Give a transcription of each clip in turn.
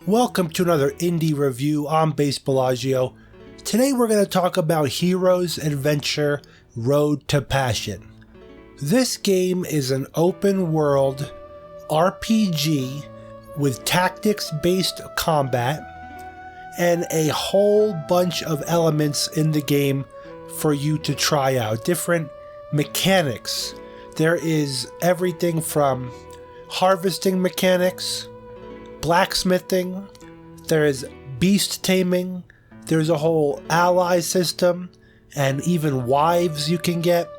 Welcome to another indie review. I'm BasedBellagio. Today we're going to talk about Hero's Adventure Road to Passion. This game is an open world RPG with tactics-based combat and a whole bunch of elements in the game for you to try out. Different mechanics. There is everything from harvesting mechanics, blacksmithing, there is beast taming, there's a whole ally system, and even wives you can get,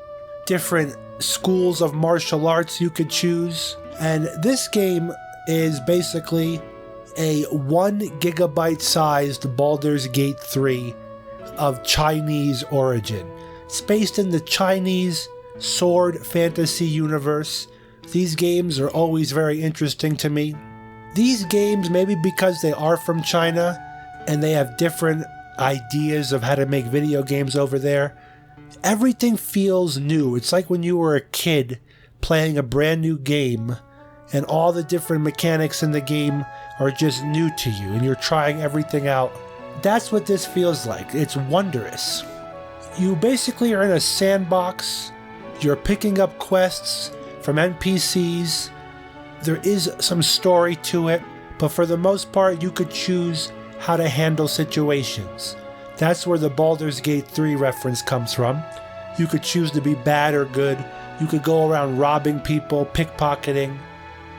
different schools of martial arts you could choose. And this game is basically a 1 gigabyte sized Baldur's Gate 3 of Chinese origin. It's based in the Chinese sword fantasy universe. These games are always very interesting to me. These games, maybe because they are from China and they have different ideas of how to make video games over there, everything feels new. It's like when you were a kid playing a brand new game and all the different mechanics in the game are just new to you and you're trying everything out. That's what this feels like. It's wondrous. You basically are in a sandbox. You're picking up quests from NPCs. There is some story to it, but for the most part you could choose how to handle situations. That's where the Baldur's Gate 3 reference comes from. You could choose to be bad or good. You could go around robbing people, pickpocketing.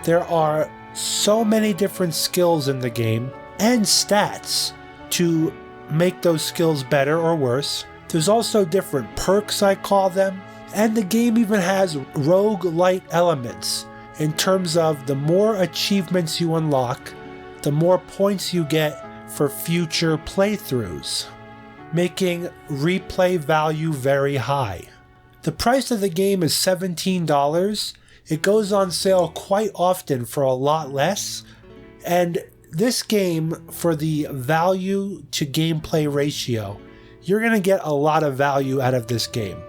There are so many different skills in the game and stats to make those skills better or worse. There's also different perks, I call them, and the game even has roguelite elements in terms of the more achievements you unlock, the more points you get for future playthroughs, making replay value very high. The price of the game is $17. It goes on sale quite often for a lot less, and this game, for the value to gameplay ratio, you're going to get a lot of value out of this game.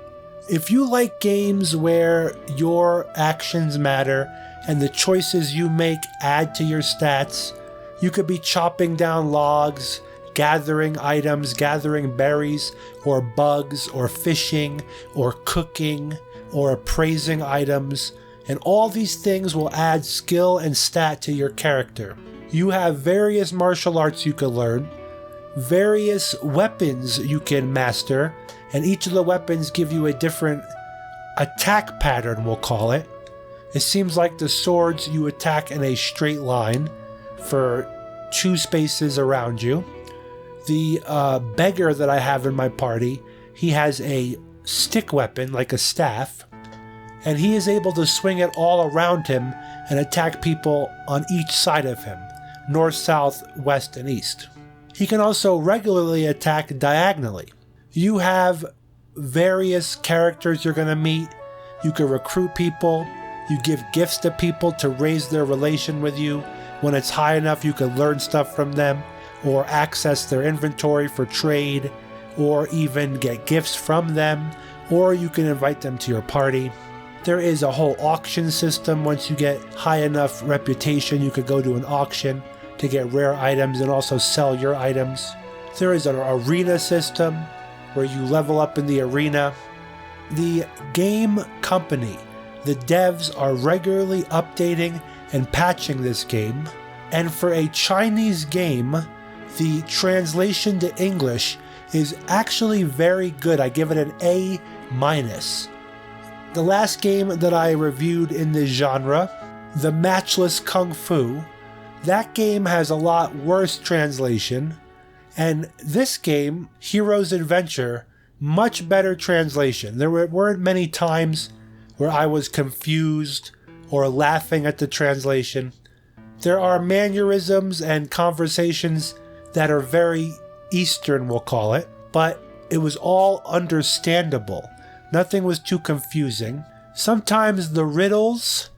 If you like games where your actions matter and the choices you make add to your stats, you could be chopping down logs, gathering items, gathering berries or bugs, or fishing or cooking or appraising items, and all these things will add skill and stat to your character. You have various martial arts you can learn, various weapons you can master, and each of the weapons give you a different attack pattern, we'll call it. It seems like the swords you attack in a straight line for 2 spaces around you. The beggar that I have in my party, he has a stick weapon, like a staff, and he is able to swing it all around him and attack people on each side of him, north, south, west, and east. He can also regularly attack diagonally. You have various characters you're going to meet. You can recruit people. You give gifts to people to raise their relation with you. When it's high enough, you can learn stuff from them or access their inventory for trade, or even get gifts from them, or you can invite them to your party. There is a whole auction system. Once you get high enough reputation, you could go to an auction to get rare items and also sell your items. There is an arena system where you level up in the arena. The game company, the devs, are regularly updating and patching this game, and for a Chinese game, the translation to English is actually very good. I give it an A-. The last game that I reviewed in this genre, The Matchless Kung Fu, that game has a lot worse translation, and this game, Hero's Adventure, much better translation. There weren't many times where I was confused or laughing at the translation. There are mannerisms and conversations that are very Eastern, we'll call it, but it was all understandable. Nothing was too confusing. Sometimes the riddles,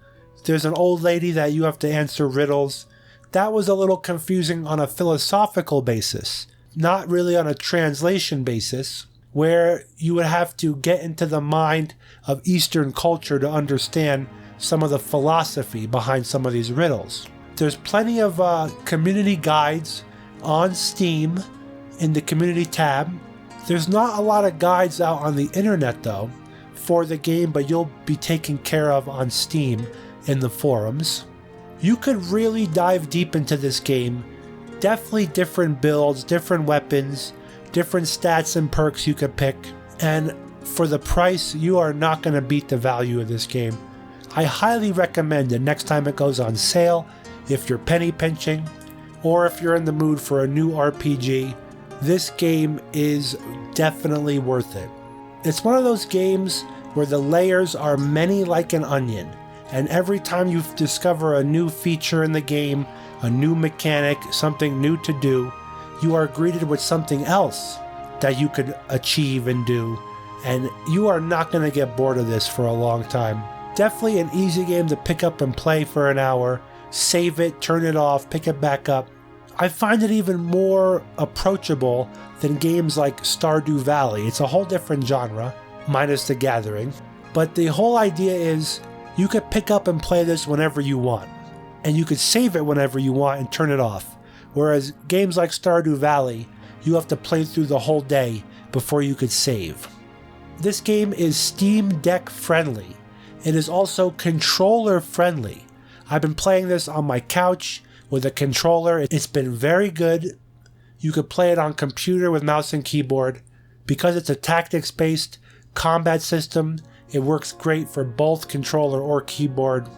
there's an old lady that you have to answer riddles. That was a little confusing on a philosophical basis, not really on a translation basis, where you would have to get into the mind of Eastern culture to understand some of the philosophy behind some of these riddles. There's plenty of community guides on Steam in the community tab. There's not a lot of guides out on the internet though for the game, but you'll be taken care of on Steam in the forums. You could really dive deep into this game. Definitely different builds, different weapons, different stats and perks you could pick. And for the price, you are not going to beat the value of this game. I highly recommend it next time it goes on sale, if you're penny pinching, or if you're in the mood for a new RPG. This game is definitely worth it. It's one of those games where the layers are many like an onion, and every time you discover a new feature in the game, a new mechanic, something new to do, you are greeted with something else that you could achieve and do, and you are not going to get bored of this for a long time. Definitely an easy game to pick up and play for an hour, save it, turn it off, pick it back up. I find it even more approachable than games like Stardew Valley. It's a whole different genre, minus the gathering, but the whole idea is you could pick up and play this whenever you want, and you could save it whenever you want and turn it off. Whereas games like Stardew Valley, you have to play through the whole day before you could save. This game is Steam Deck friendly. It is also controller friendly. I've been playing this on my couch with a controller. It's been very good. You could play it on computer with mouse and keyboard. Because it's a tactics-based combat system, it works great for both controller or keyboard.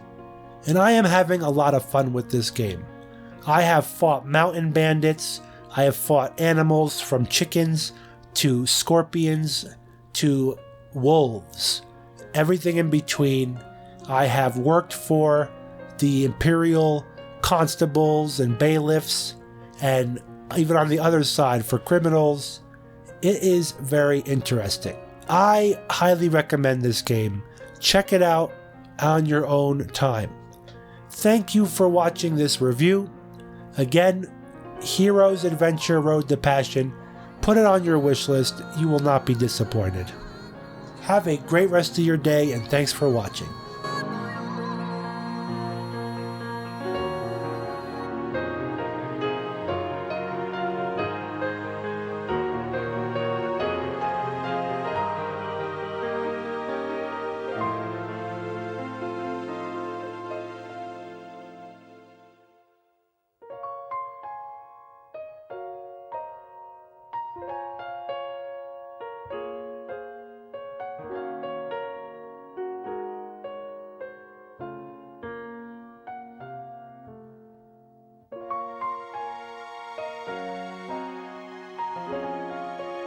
And I am having a lot of fun with this game. I have fought mountain bandits, I have fought animals from chickens to scorpions to wolves, everything in between. I have worked for the Imperial constables and bailiffs, and even on the other side for criminals. It is very interesting. I highly recommend this game. Check it out on your own time. Thank you for watching this review. Again, Heroes Adventure Road to Passion. Put it on your wish list. You will not be disappointed. Have a great rest of your day, and thanks for watching.